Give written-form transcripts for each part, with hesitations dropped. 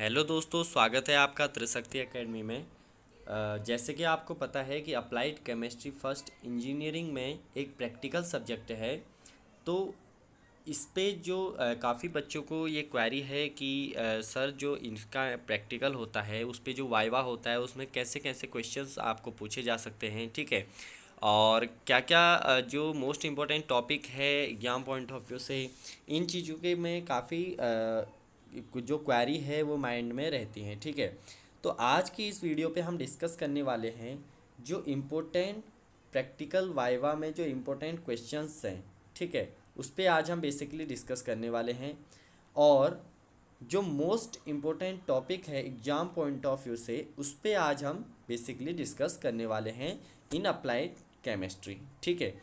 Hello दोस्तों, स्वागत है आपका त्रिशक्ति एकेडमी में। जैसे कि आपको पता है कि अप्लाइड केमिस्ट्री फर्स्ट इंजीनियरिंग में एक प्रैक्टिकल सब्जेक्ट है। तो इस पे जो काफ़ी बच्चों को ये क्वेरी है कि सर जो इनका प्रैक्टिकल होता है उस पे जो वाइवा होता है उसमें कैसे कैसे क्वेश्चंस आपको पूछे जा सकते हैं, ठीक है। और क्या क्या जो मोस्ट इम्पोर्टेंट टॉपिक है एग्जाम पॉइंट ऑफ व्यू से, इन चीज़ों के में काफ़ी जो क्वेरी है वो माइंड में रहती हैं, ठीक है। तो आज की इस वीडियो पे हम डिस्कस करने वाले हैं जो इम्पोर्टेंट प्रैक्टिकल वाइवा में जो इम्पोर्टेंट क्वेश्चंस हैं, ठीक है, उस पे आज हम बेसिकली डिस्कस करने वाले हैं। और जो मोस्ट इम्पोर्टेंट टॉपिक है एग्जाम पॉइंट ऑफ व्यू से, उस पे आज हम बेसिकली डिस्कस करने वाले हैं इन अप्लाइड केमिस्ट्री, ठीक है।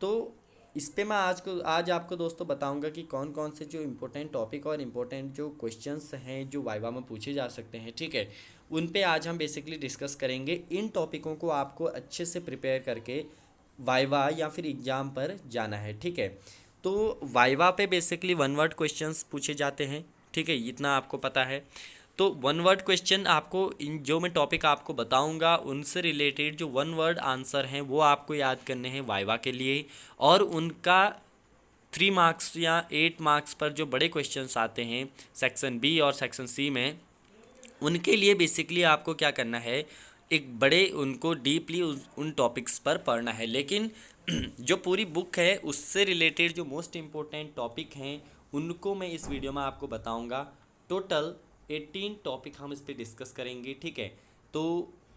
तो इस पे मैं आज आपको दोस्तों बताऊंगा कि कौन कौन से जो इम्पोर्टेंट टॉपिक और इम्पोर्टेंट जो क्वेश्चंस हैं जो वाइवा में पूछे जा सकते हैं, ठीक है, उन पे आज हम बेसिकली डिस्कस करेंगे। इन टॉपिकों को आपको अच्छे से प्रिपेयर करके वाइवा या फिर एग्ज़ाम पर जाना है, ठीक है। तो वाइवा पे बेसिकली वन वर्ड क्वेश्चंस पूछे जाते हैं, ठीक है, इतना आपको पता है। तो वन वर्ड क्वेश्चन आपको इन जो मैं टॉपिक आपको बताऊंगा उनसे रिलेटेड जो वन वर्ड आंसर हैं वो आपको याद करने हैं वाइवा के लिए। और उनका 3 मार्क्स या 8 मार्क्स पर जो बड़े क्वेश्चंस आते हैं सेक्शन बी और सेक्शन सी में, उनके लिए बेसिकली आपको क्या करना है, एक बड़े उनको डीपली उन टॉपिक्स पर पढ़ना है। लेकिन जो पूरी बुक है उससे रिलेटेड जो मोस्ट इम्पोर्टेंट टॉपिक हैं उनको मैं इस वीडियो में आपको बताऊंगा। टोटल 18 टॉपिक हम इस पे डिस्कस करेंगे, ठीक है। तो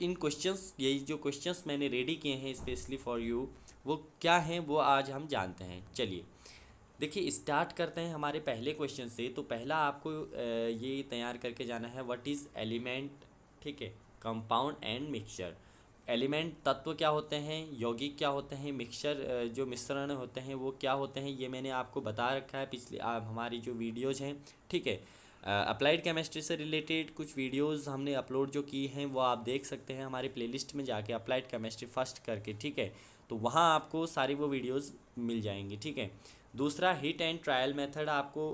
इन क्वेश्चंस, यही जो क्वेश्चंस मैंने रेडी किए हैं स्पेशली फॉर यू, वो क्या हैं वो आज हम जानते हैं। चलिए देखिए, स्टार्ट करते हैं हमारे पहले क्वेश्चन से। तो पहला आपको ये तैयार करके जाना है, व्हाट इज़ एलिमेंट, ठीक है, कंपाउंड एंड मिक्सचर। एलिमेंट तत्व क्या होते हैं, यौगिक क्या होते हैं, मिक्सचर जो मिश्रण होते हैं वो क्या होते हैं, ये मैंने आपको बता रखा है पिछले हमारी जो वीडियोज़ हैं, ठीक है। अप्लाइड केमिस्ट्री से रिलेटेड कुछ वीडियोज़ हमने अपलोड जो की हैं वो आप देख सकते हैं हमारे प्लेलिस्ट में जाके, अप्लाइड केमिस्ट्री फर्स्ट करके, ठीक है। तो वहाँ आपको सारी वो वीडियोज़ मिल जाएंगी, ठीक है। दूसरा, हिट एंड ट्रायल मेथड आपको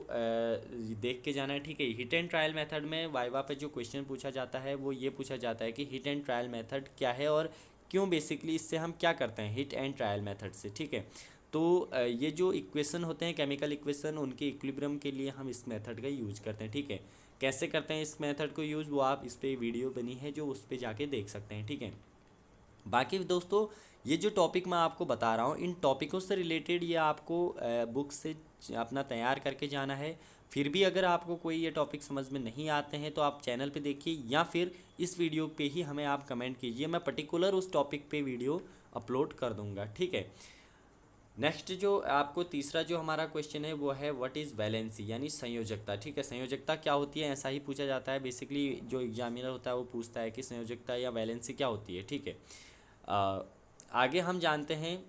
देख के जाना है, ठीक है। हिट एंड ट्रायल मेथड में वाइवा पे जो क्वेश्चन पूछा जाता है वो ये पूछा जाता है कि हिट एंड ट्रायल मेथड क्या है और क्यों, बेसिकली इससे हम क्या करते हैं हिट एंड ट्रायल मेथड से, ठीक है। तो ये जो इक्वेशन होते हैं केमिकल इक्वेशन, उनके इक्विलिब्रियम के लिए हम इस मेथड का यूज करते हैं, ठीक है। कैसे करते हैं इस मेथड को यूज़, वो आप इस पर वीडियो बनी है जो उस पर जाके देख सकते हैं, ठीक है। बाकी दोस्तों, ये जो टॉपिक मैं आपको बता रहा हूँ इन टॉपिकों से रिलेटेड ये आपको बुक से अपना तैयार करके जाना है। फिर भी अगर आपको कोई ये टॉपिक समझ में नहीं आते हैं तो आप चैनल पे देखिए या फिर इस वीडियो पे ही हमें आप कमेंट कीजिए, मैं पर्टिकुलर उस टॉपिक पे वीडियो अपलोड कर दूंगा, ठीक है। नेक्स्ट जो आपको तीसरा जो हमारा क्वेश्चन है वो है व्हाट इज़ वैलेंसी, यानी संयोजकता, ठीक है। संयोजकता क्या होती है, ऐसा ही पूछा जाता है बेसिकली। जो एग्जामिनर होता है वो पूछता है कि संयोजकता या वैलेंसी क्या होती है, ठीक है। अ, आगे हम जानते हैं,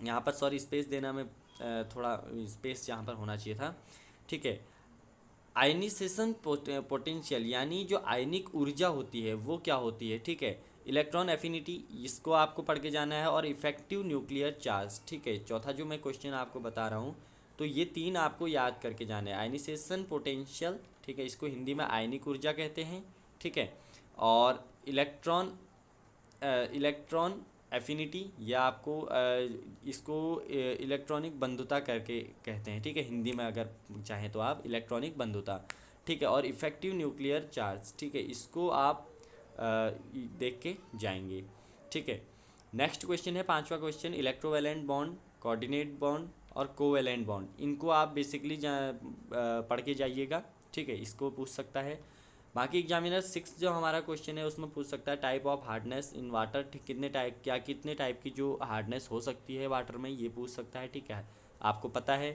यहाँ पर सॉरी स्पेस देना में थोड़ा स्पेस यहाँ पर होना चाहिए था, ठीक है। आयनिसेशन पोटेंशियल, यानी जो आयनिक ऊर्जा होती है वो क्या होती है, ठीक है। इलेक्ट्रॉन एफिनिटी, इसको आपको पढ़ के जाना है। और इफेक्टिव न्यूक्लियर चार्ज, ठीक है। चौथा जो मैं क्वेश्चन आपको बता रहा हूँ, तो ये तीन आपको याद करके जाना है। आयनिसेशन पोटेंशियल, ठीक है, इसको हिंदी में आयनिक ऊर्जा कहते हैं, ठीक है। और इलेक्ट्रॉन एफिनिटी, या आपको इसको इलेक्ट्रॉनिक बंधुता करके कहते हैं, ठीक है, हिंदी में अगर चाहें तो आप इलेक्ट्रॉनिक बंधुता, ठीक है। और इफ़ेक्टिव न्यूक्लियर चार्ज, ठीक है, इसको आप देख के जाएंगे, ठीक है। नेक्स्ट क्वेश्चन है पांचवा question, electrovalent bond, coordinate bond और कोवैलेंट बॉन्ड, इनको आप बेसिकली पढ़ के जाइएगा, ठीक है, इसको पूछ सकता है। बाकी एग्जामिनर सिक्स जो हमारा क्वेश्चन है उसमें पूछ सकता है type of hardness in water, ठीक, कितने टाइप की जो हार्डनेस हो सकती है वाटर में, ये पूछ सकता है, ठीक है। आपको पता है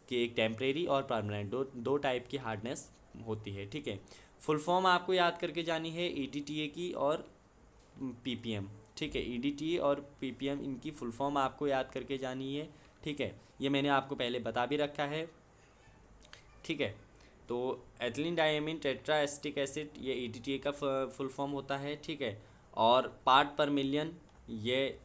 कि एक टेम्परेरी और परमानेंट दो दो टाइप की हार्डनेस होती है, ठीक है। फुल फॉर्म आपको याद करके जानी है ईडीटीए की और पीपीएम, ठीक है। ईडीटीए और पीपीएम, इनकी फुल फॉर्म आपको याद करके जानी है, ठीक है। ये मैंने आपको पहले बता भी रखा है, ठीक है। तो ethylene diamine tetra acetic acid, ये ईडीटीए का फुल फॉर्म होता है, ठीक है। और पार्ट पर मिलियन, ये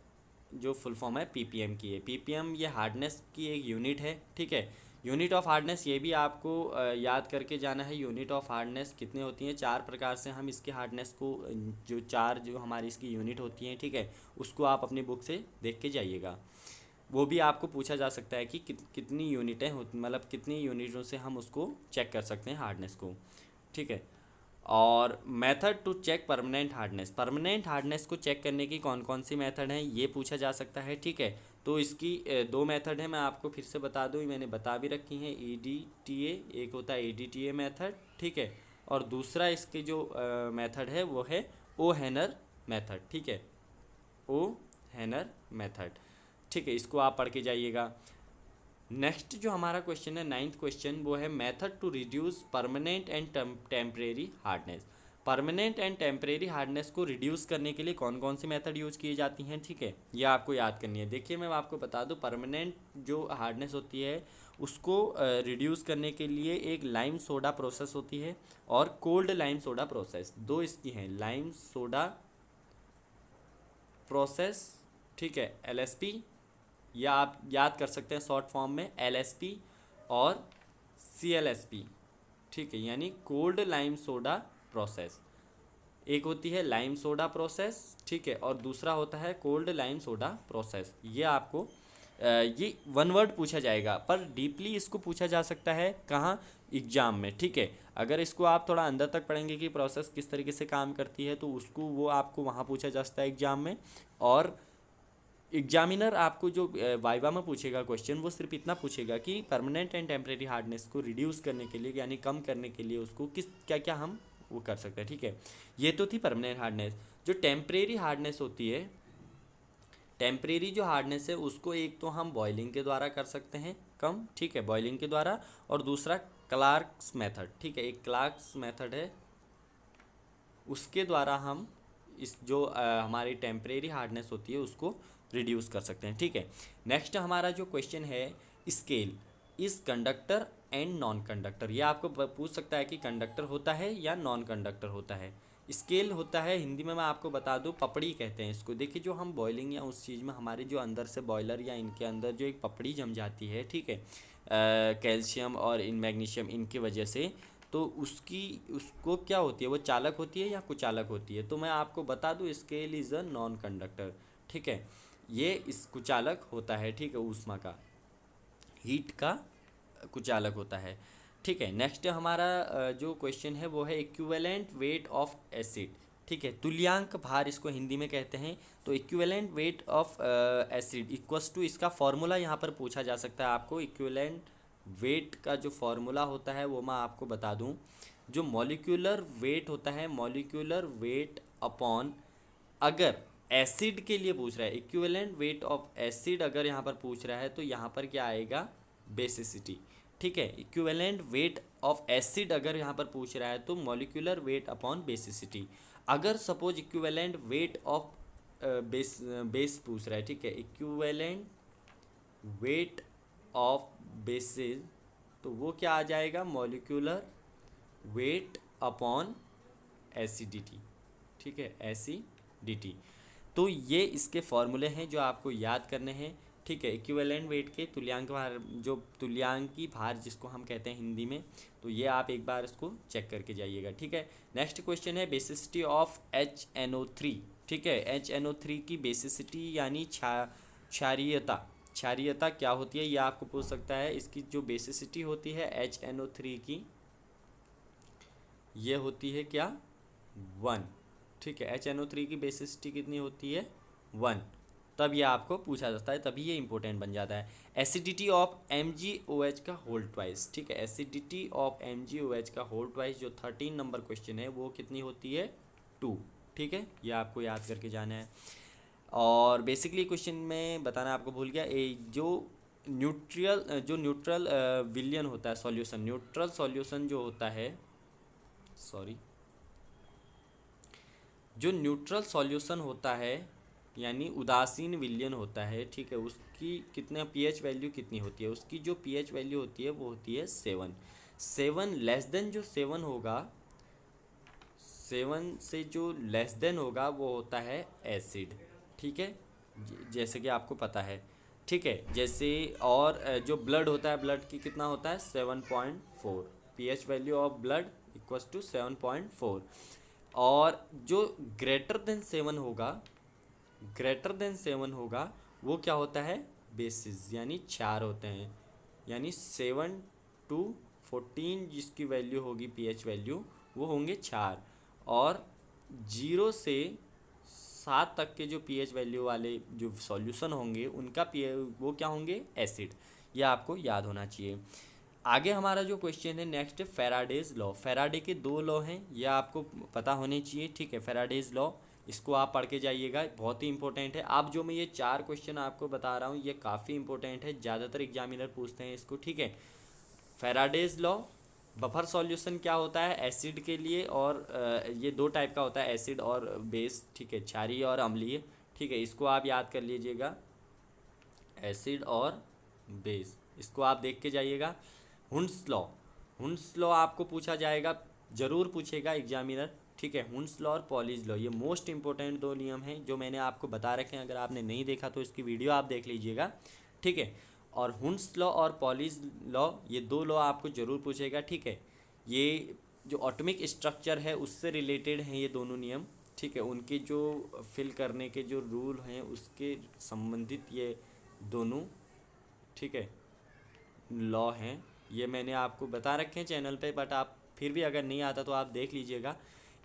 जो फुल फॉर्म है पीपीएम की है। पीपीएम ये हार्डनेस की एक यूनिट है, ठीक है। यूनिट ऑफ हार्डनेस ये भी आपको याद करके जाना है। यूनिट ऑफ हार्डनेस कितने होती हैं, 4 प्रकार से हम इसकी हार्डनेस को जो 4 जो हमारी इसकी यूनिट होती हैं, ठीक है, उसको आप अपनी बुक से देख के जाइएगा। वो भी आपको पूछा जा सकता है कि कितनी यूनिटें होती, मतलब कितनी यूनिटों से हम उसको चेक कर सकते हैं हार्डनेस को, ठीक है। और method to check permanent hardness को चेक करने की कौन कौन सी मेथड हैं ये पूछा जा सकता है, ठीक है। तो इसकी 2 मेथड है, मैं आपको फिर से बता दूँ, मैंने बता भी रखी हैं। EDTA एक होता है EDTA मेथड, ठीक है, और दूसरा इसके जो मेथड है वो है ओ हैनर मेथड, ठीक है, ओ हैनर मेथड, ठीक है। इसको आप पढ़ के जाइएगा। नेक्स्ट जो हमारा क्वेश्चन है 9th क्वेश्चन, वो है method to reduce permanent and temporary hardness. Permanent and temporary hardness को रिड्यूस करने के लिए कौन कौन सी मेथड यूज की जाती हैं, ठीक है, ये आपको याद करनी है। देखिए मैं आपको बता दूं, परमानेंट जो हार्डनेस होती है उसको रिड्यूस करने के लिए एक लाइम सोडा प्रोसेस होती है और कोल्ड लाइम सोडा प्रोसेस, दो इसकी हैं, लाइम सोडा प्रोसेस, ठीक है, LSP, या आप याद कर सकते हैं शॉर्ट फॉर्म में LSP, और CLSP, ठीक है, यानी कोल्ड लाइम सोडा प्रोसेस। एक होती है लाइम सोडा प्रोसेस, ठीक है, और दूसरा होता है कोल्ड लाइम सोडा प्रोसेस। ये आपको ये वन वर्ड पूछा जाएगा, पर डीपली इसको पूछा जा सकता है कहाँ, एग्जाम में, ठीक है। अगर इसको आप थोड़ा अंदर तक पढ़ेंगे कि प्रोसेस किस तरीके से काम करती है, तो उसको वो आपको वहाँ पूछा जा सकता है एग्जाम में। और एग्जामिनर आपको जो वाइवा में पूछेगा क्वेश्चन, वो सिर्फ इतना पूछेगा कि परमानेंट एंड टेम्परेरी हार्डनेस को रिड्यूस करने के लिए, यानी कम करने के लिए उसको किस क्या क्या हम वो कर सकते हैं, ठीक है। ये तो थी परमानेंट हार्डनेस। जो टेम्परेरी हार्डनेस होती है, टेम्परेरी जो हार्डनेस है उसको एक तो हम बॉइलिंग के द्वारा कर सकते हैं कम, ठीक है, बॉइलिंग के द्वारा, और दूसरा क्लार्क्स मेथड, ठीक है, एक क्लार्क्स मेथड है, उसके द्वारा हम इस जो हमारी टेम्परेरी हार्डनेस होती है उसको रिड्यूस कर सकते हैं, ठीक है। नेक्स्ट हमारा जो क्वेश्चन है, स्केल इस कंडक्टर एंड नॉन कंडक्टर। ये आपको पूछ सकता है कि कंडक्टर होता है या नॉन कंडक्टर होता है। स्केल होता है, हिंदी में मैं आपको बता दूं, पपड़ी कहते हैं इसको। देखिए जो हम बॉइलिंग या उस चीज़ में हमारे जो अंदर से बॉयलर या इनके अंदर जो एक पपड़ी जम जाती है, ठीक है, कैल्शियम और इन मैग्नीशियम इनकी वजह से, तो उसको क्या होती है, वो चालक होती है या कुचालक होती है। तो मैं आपको बता दूं, scale is a non conductor, ठीक है, ये इस कुचालक होता है, ठीक है, ऊष्मा का, हीट का कुचालक होता है, ठीक है। नेक्स्ट हमारा जो क्वेश्चन है वो है इक्विवेलेंट वेट ऑफ एसिड, ठीक है, तुल्यांक भार इसको हिंदी में कहते हैं। तो equivalent weight of acid equals to, इसका फॉर्मूला यहाँ पर पूछा जा सकता है आपको। इक्विवेलेंट वेट का जो फॉर्मूला होता है वो मैं आपको बता दूं, जो मॉलिक्यूलर वेट होता है, मॉलिक्यूलर वेट अपॉन, अगर एसिड के लिए पूछ रहा है, इक्विवेलेंट वेट ऑफ एसिड अगर यहाँ पर पूछ रहा है, तो यहाँ पर क्या आएगा, बेसिसिटी, ठीक है। इक्विवेलेंट वेट ऑफ एसिड अगर यहाँ पर पूछ रहा है तो मॉलिक्यूलर वेट अपॉन बेसिसिटी। अगर suppose equivalent weight of base पूछ रहा है, ठीक है, इक्विवेलेंट वेट ऑफ बेसिस, तो वो क्या आ जाएगा, मॉलिक्यूलर वेट अपॉन एसिडिटी, ठीक है, एसिडिटी। तो ये इसके फॉर्मूले हैं जो आपको याद करने हैं, ठीक है। इक्विवेलेंट वेट के तुल्यांक भार, जो तुल्यांकी भार जिसको हम कहते हैं हिंदी में, तो ये आप एक बार इसको चेक करके जाइएगा, ठीक है। नेक्स्ट क्वेश्चन है बेसिसिटी ऑफ HNO3, ठीक है, HNO3 की बेसिसिटी यानी क्षारीयता, क्षारीयता क्या होती है ये आपको पूछ सकता है। इसकी जो बेसिसिटी होती है HNO3 की, ये होती है क्या, 1, ठीक है। HNO3 की बेसिसिटी कितनी होती है, 1। तब ये आपको पूछा जाता है, तभी ये इंपॉर्टेंट बन जाता है। एसिडिटी ऑफ MgOH का होल ट्वाइस, ठीक है, एसिडिटी ऑफ MgOH का होल ट्वाइस जो 13 नंबर क्वेश्चन है वो कितनी होती है, 2, ठीक है, ये आपको याद करके जाना है। और बेसिकली क्वेश्चन में बताना आपको भूल गया, जो न्यूट्रल विलियन होता है सॉल्यूशन, न्यूट्रल सॉल्यूशन जो होता है, सॉरी, जो न्यूट्रल सॉल्यूशन होता है यानी उदासीन विलयन होता है, ठीक है, उसकी कितना पीएच वैल्यू कितनी होती है, उसकी जो पीएच वैल्यू होती है वो होती है 7 लेस देन, जो 7 होगा, 7 से जो लेस देन होगा वो होता है एसिड, ठीक है, जैसे कि आपको पता है। ठीक है। जैसे और जो ब्लड होता है, ब्लड की कितना होता है 7.4, pH value of blood equals to 7.4। और जो ग्रेटर देन 7 होगा, ग्रेटर देन 7 होगा, वो क्या होता है बेसिस, यानी 4 होते हैं। यानी 7 to 14 जिसकी वैल्यू होगी पीएच वैल्यू, वो होंगे 4। और 0 से 7 तक के जो पीएच वैल्यू वाले जो सॉल्यूशन होंगे उनका वो क्या होंगे एसिड। ये आपको याद होना चाहिए। आगे हमारा जो क्वेश्चन है नेक्स्ट है फेराडेज लॉ। फेराडे के 2 लॉ हैं, ये आपको पता होने चाहिए, ठीक है। फेराडेज लॉ, इसको आप पढ़ के जाइएगा, बहुत ही इंपॉर्टेंट है। आप जो मैं ये 4 क्वेश्चन आपको बता रहा हूँ ये काफ़ी इंपॉर्टेंट है, ज़्यादातर एग्जामिनर पूछते हैं इसको, ठीक है। फेराडेज लॉ, बफर सॉल्यूशन क्या होता है एसिड के लिए, और ये 2 टाइप का होता है, एसिड और बेस, ठीक है, क्षारीय और अम्लीय, ठीक है। इसको आप याद कर लीजिएगा, एसिड और बेस, इसको आप देख के जाइएगा। हुंस लॉ, हुंस लॉ आपको पूछा जाएगा, ज़रूर पूछेगा एग्जामिनर, ठीक है। हुंस लॉ और पॉलीज लॉ, ये मोस्ट इंपॉर्टेंट 2 नियम हैं जो मैंने आपको बता रखे हैं। अगर आपने नहीं देखा तो इसकी वीडियो आप देख लीजिएगा, ठीक है। और हुंस लॉ और पॉलीज लॉ, ये 2 लॉ आपको ज़रूर पूछेगा, ठीक है। ये जो ऑटोमिक स्ट्रक्चर है उससे रिलेटेड हैं ये दोनों नियम, ठीक है। उनके जो फिल करने के जो रूल हैं उसके संबंधित ये दोनों, ठीक है, लॉ हैं। ये मैंने आपको बता रखे हैं चैनल पे, बट आप फिर भी अगर नहीं आता तो आप देख लीजिएगा।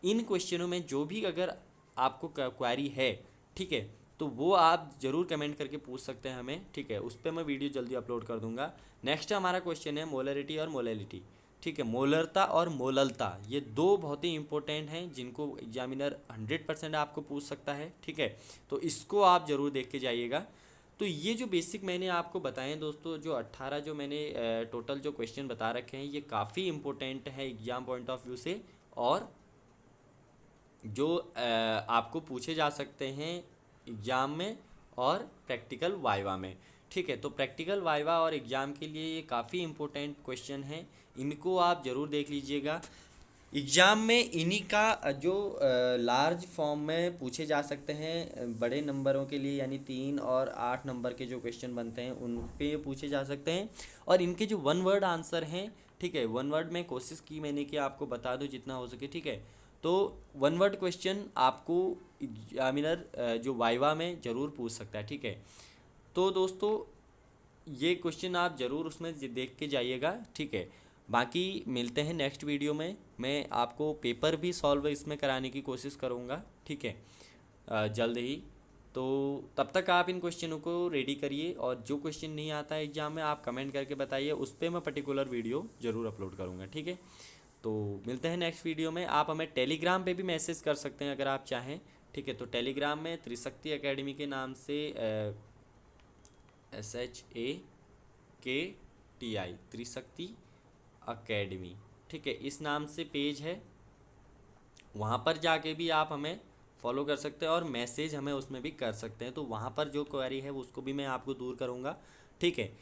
इन क्वेश्चनों में जो भी अगर आपको क्वेरी है, ठीक है, तो वो आप ज़रूर कमेंट करके पूछ सकते हैं हमें, ठीक है। उस पर मैं वीडियो जल्दी अपलोड कर दूंगा। नेक्स्ट हमारा क्वेश्चन है मोलरिटी और मोलैलिटी, ठीक है। मोलरता और मोललता, ये 2 बहुत ही इंपॉर्टेंट हैं जिनको एग्जामिनर 100% आपको पूछ सकता है, ठीक है। तो इसको आप ज़रूर देख के जाइएगा। तो ये जो बेसिक मैंने आपको बताए हैं दोस्तों, जो 18 जो मैंने टोटल जो क्वेश्चन बता रखे हैं ये काफ़ी इंपॉर्टेंट है एग्ज़ाम पॉइंट ऑफ व्यू से, और जो आपको पूछे जा सकते हैं एग्ज़ाम में और प्रैक्टिकल वाइवा में, ठीक है। तो प्रैक्टिकल वाइवा और एग्ज़ाम के लिए ये काफ़ी इंपॉर्टेंट क्वेश्चन हैं, इनको आप ज़रूर देख लीजिएगा। एग्ज़ाम में इन्हीं का जो लार्ज फॉर्म में पूछे जा सकते हैं बड़े नंबरों के लिए, यानी 3 और 8 नंबर के जो क्वेश्चन बनते हैं उन पे पूछे जा सकते हैं। और इनके जो 1 वर्ड आंसर हैं, ठीक है, 1 वर्ड में कोशिश की मैंने कि आपको बता दूं जितना हो सके, ठीक है। तो 1 वर्ड क्वेश्चन आपको एग्जामिनर जो वाइवा में ज़रूर पूछ सकता है, ठीक है। तो दोस्तों ये क्वेश्चन आप ज़रूर उसमें देख के जाइएगा, ठीक है। बाकी मिलते हैं नेक्स्ट वीडियो में, मैं आपको पेपर भी सॉल्व इसमें कराने की कोशिश करूँगा, ठीक है, जल्द ही। तो तब तक आप इन क्वेश्चनों को रेडी करिए, और जो क्वेश्चन नहीं आता है एग्ज़ाम में आप कमेंट करके बताइए, उस पर मैं पर्टिकुलर वीडियो ज़रूर अपलोड करूँगा, ठीक है। तो मिलते हैं नेक्स्ट वीडियो में। आप हमें टेलीग्राम पे भी मैसेज कर सकते हैं अगर आप चाहें, ठीक है। तो टेलीग्राम में त्रिशक्ति एकेडमी के नाम से SHAKTI त्रिशक्ति अकेडमी, ठीक है, इस नाम से पेज है, वहाँ पर जाके भी आप हमें फॉलो कर सकते हैं और मैसेज हमें उसमें भी कर सकते हैं। तो वहाँ पर जो क्वेरी है उसको भी मैं आपको दूर करूँगा, ठीक है।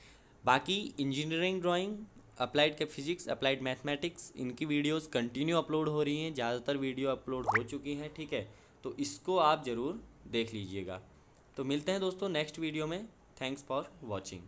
बाकी इंजीनियरिंग ड्राइंग, अप्लाइड के फिजिक्स, अप्लाइड मैथमेटिक्स, इनकी वीडियोस कंटिन्यू अपलोड हो रही हैं, ज़्यादातर वीडियो अपलोड हो चुकी हैं, ठीक है। तो इसको आप ज़रूर देख लीजिएगा। तो मिलते हैं दोस्तों नेक्स्ट वीडियो में। Thanks for watching.